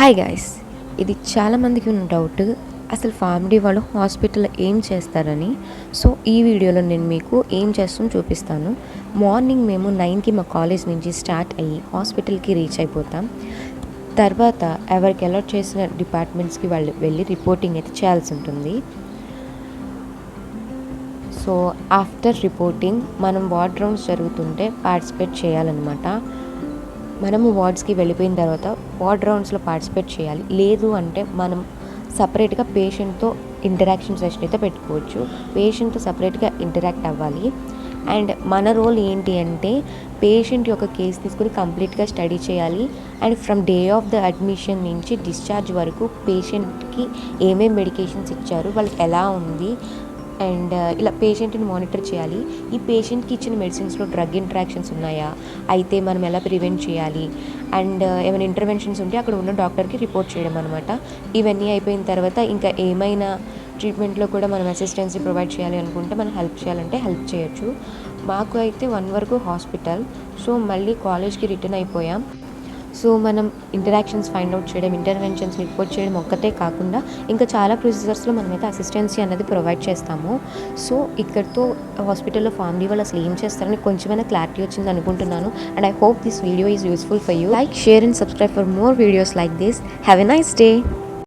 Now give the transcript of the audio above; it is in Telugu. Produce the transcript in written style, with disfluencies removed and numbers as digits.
హాయ్ గైస్, ఇది చాలామందికి ఉన్న డౌట్, అసలు ఫార్మడీ వాళ్ళు హాస్పిటల్లో ఏం చేస్తారని. సో ఈ వీడియోలో నేను మీకు ఏం చేస్తాం చూపిస్తాను. మార్నింగ్ మేము 9కి మా కాలేజ్ నుంచి స్టార్ట్ అయ్యి హాస్పిటల్కి రీచ్ అయిపోతాం. తర్వాత ఎవరికి అలర్ట్ చేసిన డిపార్ట్మెంట్స్కి వాళ్ళు వెళ్ళి రిపోర్టింగ్ అయితే చేయాల్సి ఉంటుంది. సో ఆఫ్టర్ రిపోర్టింగ్ మనం వార్డ్ రౌండ్స్ జరుగుతుంటే పార్టిసిపేట్ చేయాలన్నమాట. మనము వార్డ్స్కి వెళ్ళిపోయిన తర్వాత వార్డ్ రౌండ్స్లో పార్టిసిపేట్ చేయాలి. లేదు అంటే మనం సపరేట్గా పేషెంట్తో ఇంటరాక్షన్ సెషన్ అయితే పెట్టుకోవచ్చు. పేషెంట్తో సపరేట్గా ఇంటరాక్ట్ అవ్వాలి. అండ్ మన రోల్ ఏంటి అంటే పేషెంట్ యొక్క కేసు తీసుకుని కంప్లీట్గా స్టడీ చేయాలి. And from day of the admission నుంచి డిశ్చార్జ్ వరకు పేషెంట్కి ఏమేమి మెడికేషన్స్ ఇచ్చారు, వాళ్ళకి ఎలా ఉంది, అండ్ ఇలా పేషెంట్ని మానిటర్ చేయాలి. ఈ పేషెంట్కి ఇచ్చిన మెడిసిన్స్లో డ్రగ్ ఇంట్రాక్షన్స్ ఉన్నాయా, అయితే మనం ఎలా ప్రివెంట్ చేయాలి, అండ్ ఏమైనా ఇంటర్వెన్షన్స్ ఉంటే అక్కడ ఉన్న డాక్టర్కి రిపోర్ట్ చేయడం అనమాట. ఇవన్నీ అయిపోయిన తర్వాత ఇంకా ఏమైనా ట్రీట్మెంట్లో కూడా మనం అసిస్టెన్సీ ప్రొవైడ్ చేయాలి అనుకుంటే, మనం హెల్ప్ చేయాలంటే హెల్ప్ చేయొచ్చు. మాకు అయితే 1 వరకు హాస్పిటల్. సో మళ్ళీ కాలేజ్కి రిటర్న్ అయిపోయాం. సో మనం ఇంటరాక్షన్స్ ఫైండ్ అవుట్ చేయడం, ఇంటర్వెన్షన్స్ రిపోర్ట్ చేయడం ఒక్కటే కాకుండా ఇంకా చాలా ప్రొసీజర్స్లో మనమైతే అసిస్టెన్సీ అనేది ప్రొవైడ్ చేస్తాము. సో ఇక్కడితో హాస్పిటల్లో ఫార్మడీ వాళ్ళు అసలు ఏం చేస్తారని కొంచెమైనా క్లారిటీ వచ్చింది అనుకుంటున్నాను. And I hope this video is useful for you. Like, share and subscribe for more videos like this. Have a nice day.